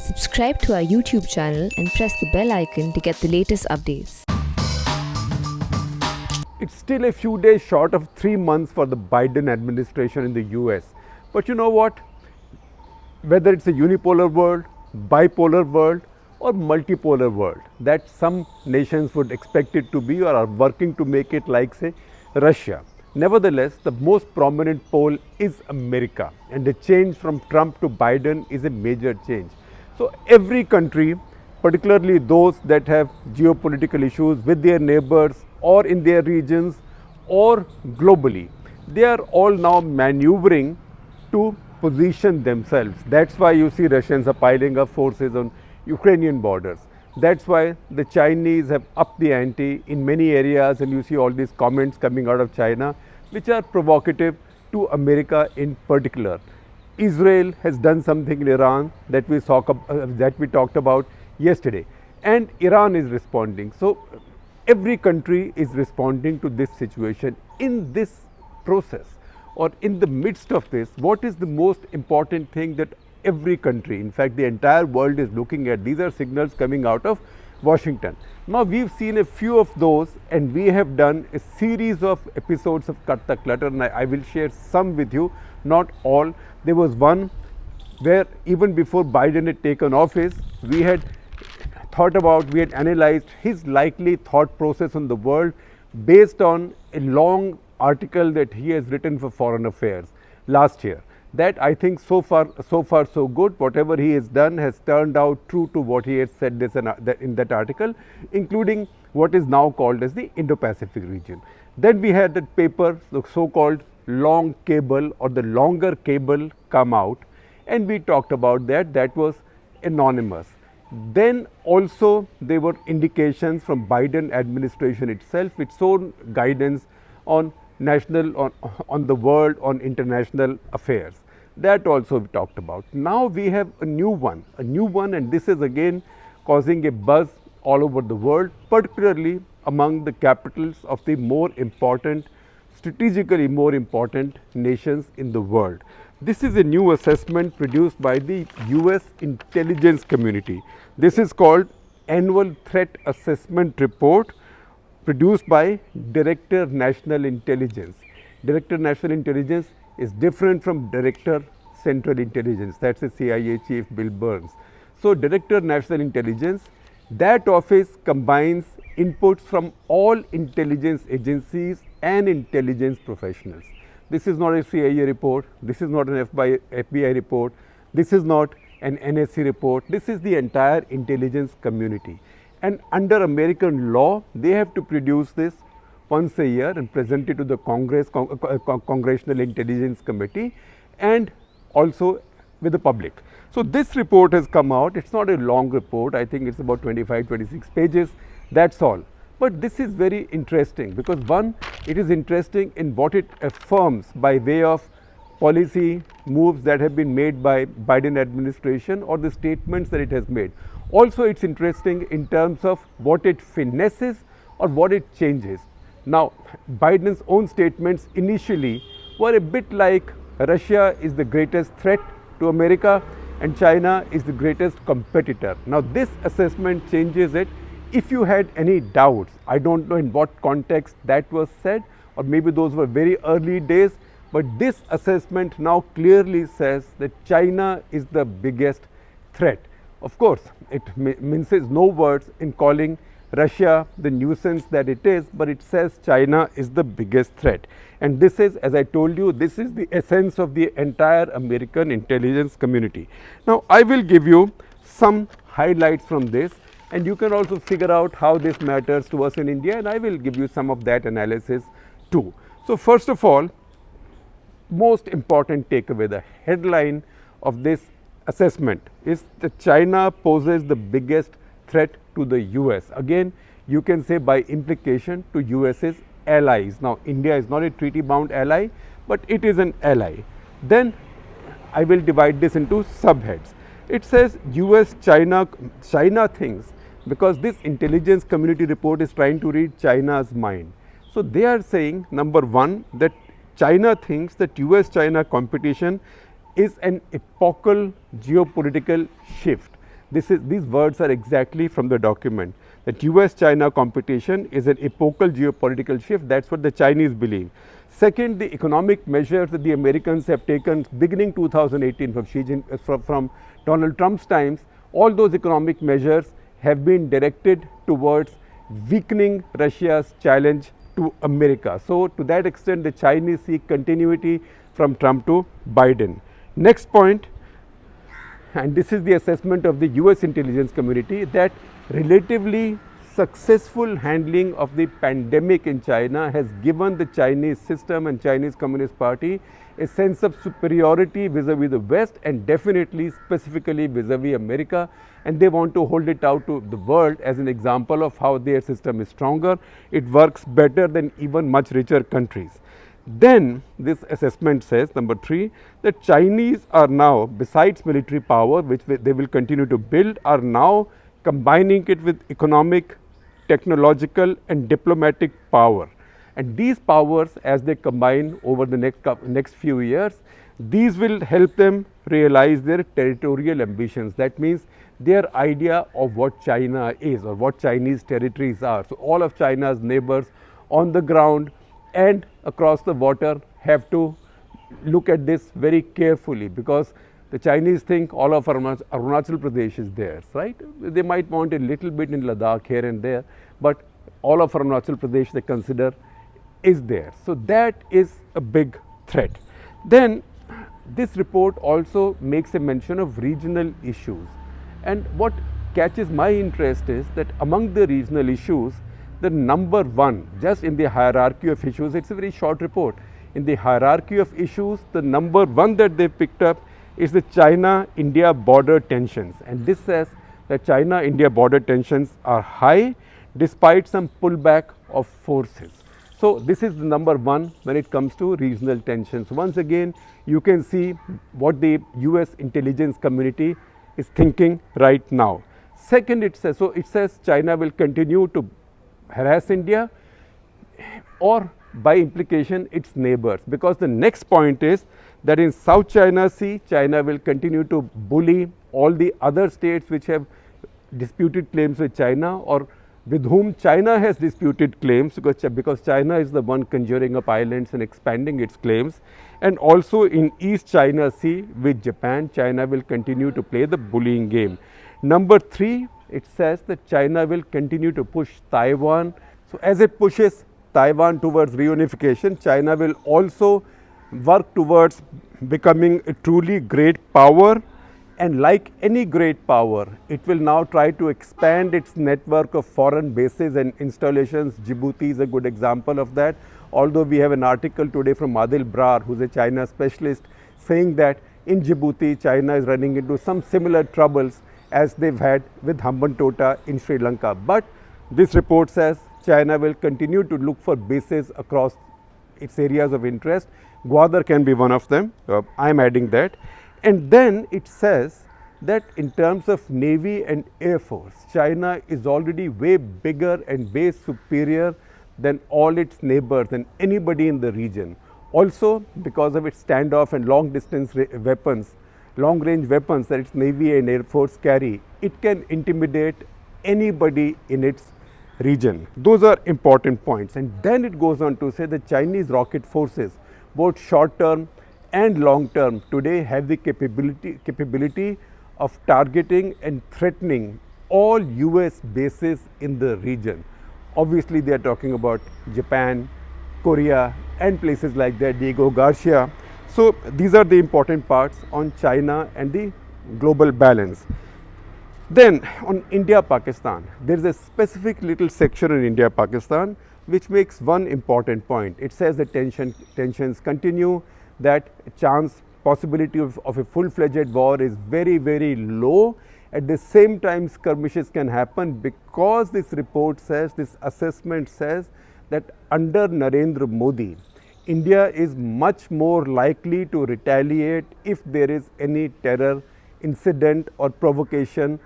Subscribe to our YouTube channel and press the bell icon to get the latest updates. It's still a few days short of 3 months for the Biden administration in the US. But you know what? Whether it's a unipolar world, bipolar world, or multipolar world that some nations would expect it to be or are working to make it like, say, Russia. Nevertheless, the most prominent pole is America, and the change from Trump to Biden is a major change. So every country, particularly those that have geopolitical issues with their neighbors or in their regions or globally, they are all now maneuvering to position themselves. That's why you see Russians are piling up forces on Ukrainian borders. That's why the Chinese have upped the ante in many areas, and you see all these comments coming out of China which are provocative to America in particular. Israel has done something in Iran that we talked about yesterday, and Iran is responding. So every country is responding to this situation. In this process or in the midst of this, what is the most important thing that every country, in fact the entire world, is looking at? These are signals coming out of Washington. Now we've seen a few of those, and we have done a series of episodes of Cut the Clutter, and I will share some with you, not all. There was one where even before Biden had taken office, we had analyzed his likely thought process on the world based on a long article that he has written for Foreign Affairs last year. That, I think, so far so good. Whatever he has done has turned out true to what he had said in that article, including what is now called as the Indo-Pacific region. Then we had that paper, the so-called long cable or the longer cable, come out, and we talked about that. That was anonymous. Then also there were indications from Biden administration itself, its own guidance on on the world, on international affairs. That also we talked about. Now we have a new one, and this is again causing a buzz all over the world, particularly among the capitals of the strategically more important nations in the world. This is a new assessment produced by the US intelligence community. This is called Annual Threat Assessment Report, produced by Director National Intelligence. Director National Intelligence is different from Director Central Intelligence. That's the CIA Chief Bill Burns. So Director National Intelligence, that office combines inputs from all intelligence agencies and intelligence professionals. This is not a CIA report, this is not an FBI report, this is not an NSC report, this is the entire intelligence community. And under American law, they have to produce this once a year and present it to the Congressional Intelligence Committee, and also with the public. So this report has come out. It's not a long report. I think it's about 25-26 pages. That's all. But this is very interesting because, one, it is interesting in what it affirms by way of policy moves that have been made by Biden administration or the statements that it has made. Also, it's interesting in terms of what it finesses or what it changes. Now, Biden's own statements initially were a bit like Russia is the greatest threat to America and China is the greatest competitor. Now, this assessment changes it. If you had any doubts, I don't know in what context that was said, or maybe those were very early days, but this assessment now clearly says that China is the biggest threat. Of course, it minces no words in calling Russia the nuisance that it is, but it says China is the biggest threat. And this is, as I told you, this is the essence of the entire American intelligence community. Now, I will give you some highlights from this, and you can also figure out how this matters to us in India, and I will give you some of that analysis too. So, first of all, most important takeaway, the headline of this assessment is that China poses the biggest threat to the US. Again, you can say by implication to US's allies. Now, India is not a treaty bound ally, but it is an ally. Then I will divide this into subheads. It says US China things, because this intelligence community report is trying to read China's mind. So they are saying, number one, that China thinks that US China competition is an epochal geopolitical shift. These words are exactly from the document, that US-China competition is an epochal geopolitical shift. That's what the Chinese believe. Second, the economic measures that the Americans have taken beginning 2018 from Donald Trump's times, all those economic measures have been directed towards weakening Russia's challenge to America. So to that extent, the Chinese seek continuity from Trump to Biden. Next point, and this is the assessment of the US intelligence community, that relatively successful handling of the pandemic in China has given the Chinese system and Chinese Communist Party a sense of superiority vis-a-vis the West, and definitely specifically vis-a-vis America, and they want to hold it out to the world as an example of how their system is stronger. It works better than even much richer countries. Then this assessment says, number 3, that Chinese are now, besides military power, which they will continue to build, are now combining it with economic, technological and diplomatic power. And these powers, as they combine over the next few years, these will help them realize their territorial ambitions. That means their idea of what China is or what Chinese territories are. So all of China's neighbors on the ground and across the water have to look at this very carefully, because the Chinese think all of Arunachal Pradesh is theirs, right? They might want a little bit in Ladakh here and there, but all of Arunachal Pradesh they consider is there. So that is a big threat. Then this report also makes a mention of regional issues, and what catches my interest is that among the regional issues, the number 1, just in the hierarchy of issues, it's a very short report. In the hierarchy of issues, the number 1 that they picked up is the China-India border tensions, and this says that China-India border tensions are high despite some pullback of forces. So this is the number 1 when it comes to regional tensions. Once again, you can see what the US intelligence community is thinking right now. Second, it says China will continue to harass India, or by implication its neighbors, because the next point is that in South China Sea, China will continue to bully all the other states which have disputed claims with China, or with whom China has disputed claims, because China is the one conjuring up islands and expanding its claims. And also in East China Sea with Japan, China will continue to play the bullying game. Number 3, it says that China will continue to push Taiwan. So as it pushes Taiwan towards reunification, China will also work towards becoming a truly great power. And like any great power, it will now try to expand its network of foreign bases and installations. Djibouti is a good example of that. Although we have an article today from Adil Brar, who is a China specialist, saying that in Djibouti, China is running into some similar troubles as they've had with Hambantota in Sri Lanka. But this report says China will continue to look for bases across its areas of interest. Gwadar can be one of them. I am adding that. And then it says that in terms of Navy and Air Force, China is already way bigger and way superior than all its neighbors and anybody in the region. Also, because of its standoff and long distance weapons, long range weapons that its Navy and Air Force carry, it can intimidate anybody in its region. Those are important points. And then it goes on to say the Chinese rocket forces, both short term and long term, today have the capability of targeting and threatening all US bases in the region. Obviously, they are talking about Japan, Korea and places like that, Diego Garcia. So these are the important parts on China and the global balance. Then on India-Pakistan, there is a specific little section in India-Pakistan which makes one important point. It says the tensions continue, that possibility of a full-fledged war is very, very low. At the same time, skirmishes can happen, because this report says, this assessment says that under Narendra Modi, India is much more likely to retaliate if there is any terror incident or provocation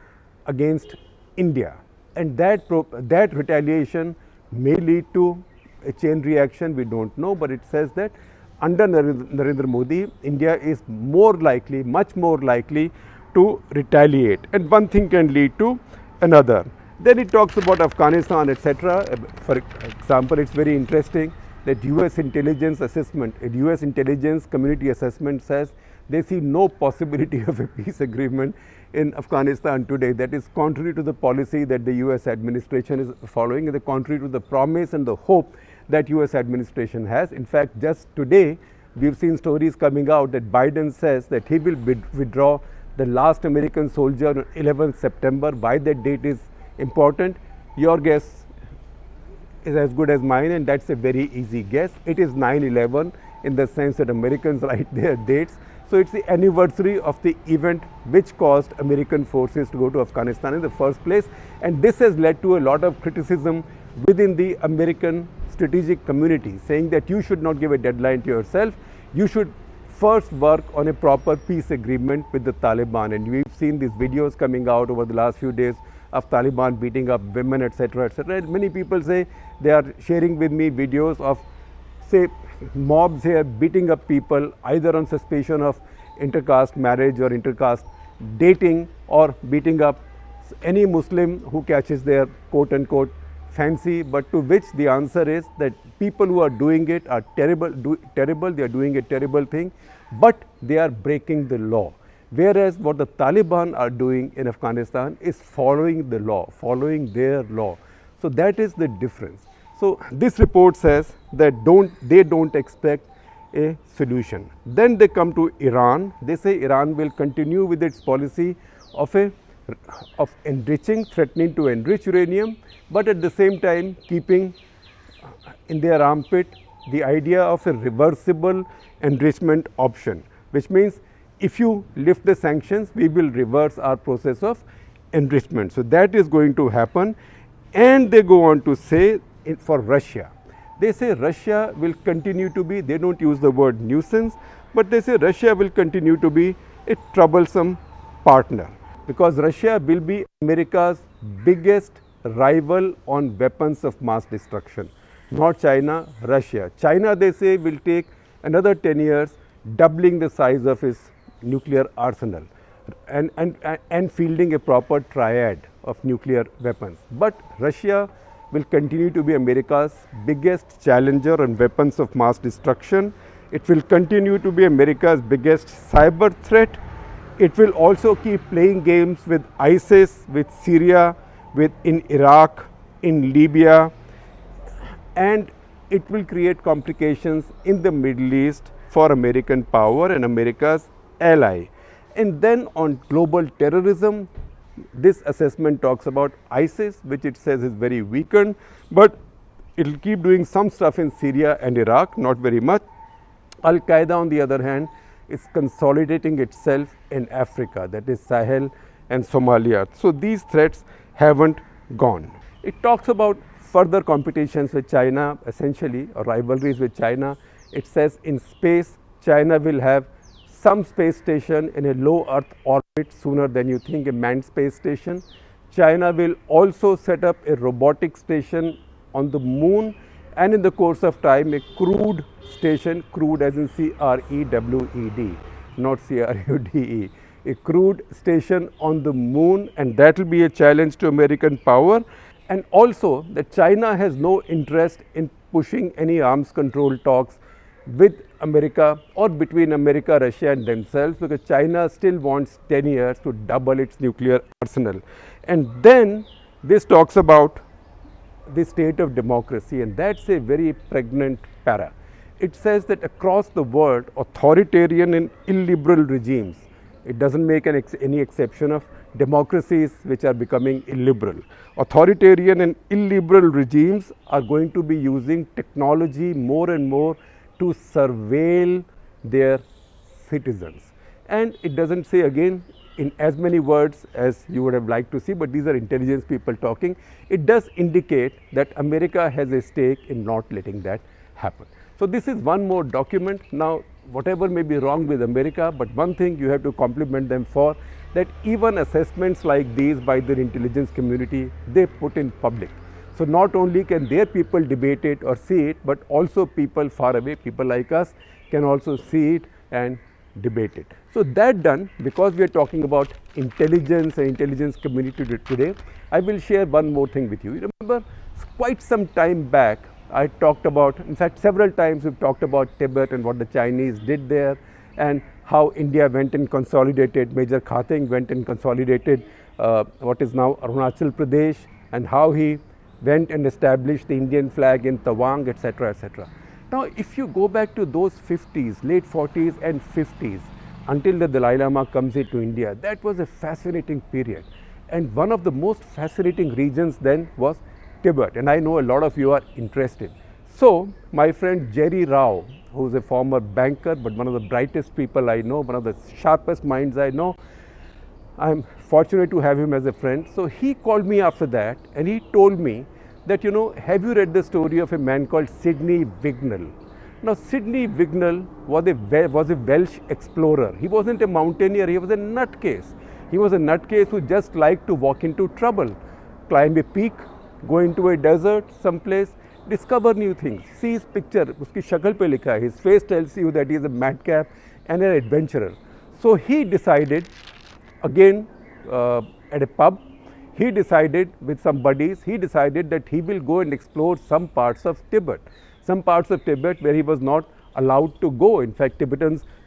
against India. And that retaliation may lead to a chain reaction, we don't know, but it says that under Narendra Modi, India is more likely, much more likely to retaliate, and one thing can lead to another. Then it talks about Afghanistan, etc. For example, it's very interesting that US intelligence assessment, a US intelligence community assessment says they see no possibility of a peace agreement in Afghanistan today. That is contrary to the policy that the US administration is following, and the contrary to the promise and the hope that US administration has. In fact, just today we've seen stories coming out that Biden says that he will withdraw the last American soldier on 11th September. Why that date is important, your guess is as good as mine, and that's a very easy guess. It is 9/11 in the sense that Americans write their dates. So it's the anniversary of the event which caused American forces to go to Afghanistan in the first place, and this has led to a lot of criticism within the American strategic community, saying that you should not give a deadline to yourself, you should first work on a proper peace agreement with the Taliban. And we've seen these videos coming out over the last few days of Taliban beating up women, etc., etc. And many people say they are sharing with me videos of, say, mobs here beating up people either on suspicion of intercaste marriage or intercaste dating, or beating up any Muslim who catches their quote unquote fancy, but to which the answer is that people who are doing it are terrible, they are doing a terrible thing, but they are breaking the law. Whereas what the Taliban are doing in Afghanistan is following the law, following their law. So that is the difference. So this report says that they don't expect a solution. Then they come to Iran. They say Iran will continue with its policy of enriching, threatening to enrich uranium, but at the same time keeping in their armpit the idea of a reversible enrichment option, which means if you lift the sanctions, we will reverse our process of enrichment. So that is going to happen. And they go on to say, for Russia, they say Russia will continue to be, they don't use the word nuisance, but they say Russia will continue to be a troublesome partner, because Russia will be America's biggest rival on weapons of mass destruction. Not China, Russia. China, they say, will take another 10 years, doubling the size of its nuclear arsenal and fielding a proper triad of nuclear weapons. But Russia will continue to be America's biggest challenger on weapons of mass destruction. It will continue to be America's biggest cyber threat. It will also keep playing games with ISIS, with Syria, in Iraq, in Libya, and it will create complications in the Middle East for American power and America's ally. And then on global terrorism, this assessment talks about ISIS, which it says is very weakened, but it will keep doing some stuff in Syria and Iraq, not very much. Al-Qaeda, on the other hand, is consolidating itself in Africa, that is Sahel and Somalia. So these threats haven't gone. It talks about further competitions with China, essentially, or rivalries with China. It says in space, China will have some space station in a low Earth orbit sooner than you think, a manned space station. China will also set up a robotic station on the moon, and in the course of time a crewed station, crewed as in C-R-E-W-E-D, not C-R-U-D-E, a crewed station on the moon, and that will be a challenge to American power. And also that China has no interest in pushing any arms control talks with America or between America, Russia and themselves, because China still wants 10 years to double its nuclear arsenal. And then this talks about the state of democracy, and that's a very pregnant para. It says that across the world, authoritarian and illiberal regimes, it doesn't make any exception of democracies which are becoming illiberal. Authoritarian and illiberal regimes are going to be using technology more and more to surveil their citizens. And it doesn't say again in as many words as you would have liked to see, but these are intelligence people talking. It does indicate that America has a stake in not letting that happen. So this is one more document. Now, whatever may be wrong with America, but one thing you have to compliment them for, that even assessments like these by their intelligence community, they put in public. So not only can their people debate it or see it, but also people far away, people like us, can also see it and debate it. So that done, because we are talking about intelligence and intelligence community today, I will share one more thing with you. You remember quite some time back, I talked about, in fact several times we've talked about Tibet and what the Chinese did there, and how India went and consolidated, Major Khating went and consolidated what is now Arunachal Pradesh, and how he went and established the Indian flag in Tawang, etc., etc. Now if you go back to those 50s, late 40s and 50s, until the Dalai Lama comes into India, that was a fascinating period. And one of the most fascinating regions then was Tibet, and I know a lot of you are interested. So my friend Jerry Rao, who is a former banker but one of the brightest people I know, one of the sharpest minds I know, I'm fortunate to have him as a friend. So he called me after that and he told me that, you know, have you read the story of a man called Sidney Wignall? Now Sidney Wignall was a Welsh explorer. He wasn't a mountaineer, he was a nutcase. He was a nutcase who just liked to walk into trouble, climb a peak, go into a desert someplace, discover new things. See his picture, uski shakal pe likha hai, his face tells you that he is a madcap and an adventurer. So he decided, again at a pub, he decided with some buddies, he decided that he will go and explore some parts of Tibet where he was not allowed to go. In fact,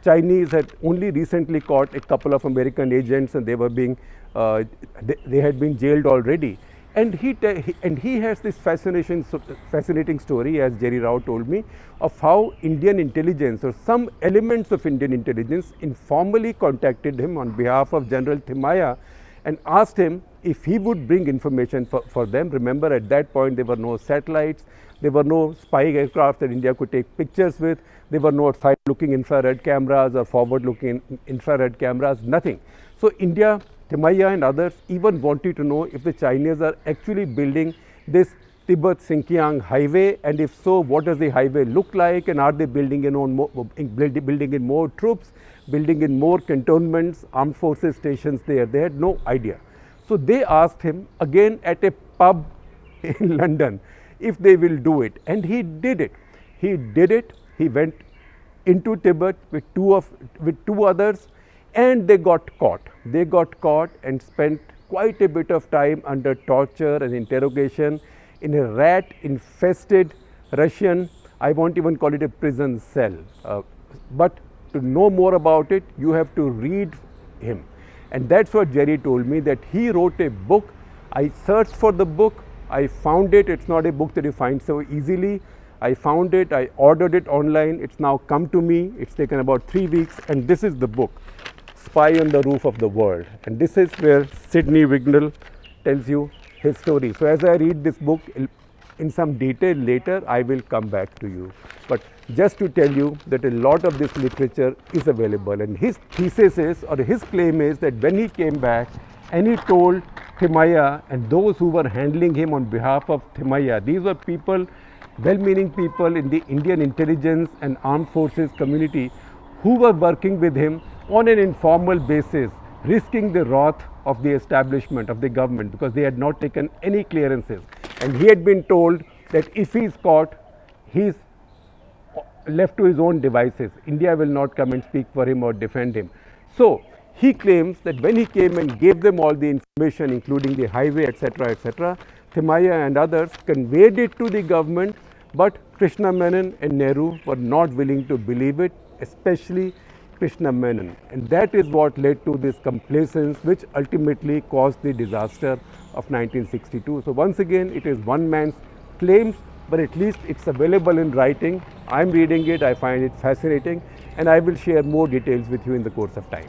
Chinese had only recently caught a couple of American agents and they were being, they had been jailed already. And he has this fascinating story, as Jerry Rao told me, of how Indian intelligence or some elements of Indian intelligence informally contacted him on behalf of General Thimaia and asked him if he would bring information for them. Remember, at that point there were no satellites, there were no spy aircraft that India could take pictures with, there were no side-looking infrared cameras or forward-looking infrared cameras, nothing. So India, Thimaia and others even wanted to know if the Chinese are actually building this Tibet-Xinjiang highway, and if so, what does the highway look like, and are they building in more troops, building in more cantonments, armed forces stations there? They had no idea. So they asked him again at a pub in London if they will do it, and he did it. He did it. He went into Tibet with two others, and they got caught. They got caught and spent quite a bit of time under torture and interrogation in a rat-infested Russian, I won't even call it a prison cell. But to know more about it, you have to read him. And that's what Jerry told me, that he wrote a book. I searched for the book. I found it. It's not a book that you find so easily. I found it. I ordered it online. It's now come to me. It's taken about 3 weeks. And this is the book, Spy on the Roof of the World. And this is where Sidney Wignall tells you his story. So as I read this book in some detail later, I will come back to you. But just to tell you that a lot of this literature is available, and his thesis is, or his claim is, that when he came back and he told Thimaia and those who were handling him on behalf of Thimaia, these were people, well-meaning people in the Indian intelligence and armed forces community who were working with him on an informal basis, risking the wrath of the establishment, of the government, because they had not taken any clearances. And he had been told that if he is caught, he is left to his own devices. India will not come and speak for him or defend him. So he claims that when he came and gave them all the information, including the highway, etc., Thimaia and others conveyed it to the government, but Krishna Menon and Nehru were not willing to believe it, especially Krishna Menon. And that is what led to this complacence, which ultimately caused the disaster of 1962. So once again, it is one man's claims, but at least it's available in writing. I'm reading it, I find it fascinating, and I will share more details with you in the course of time.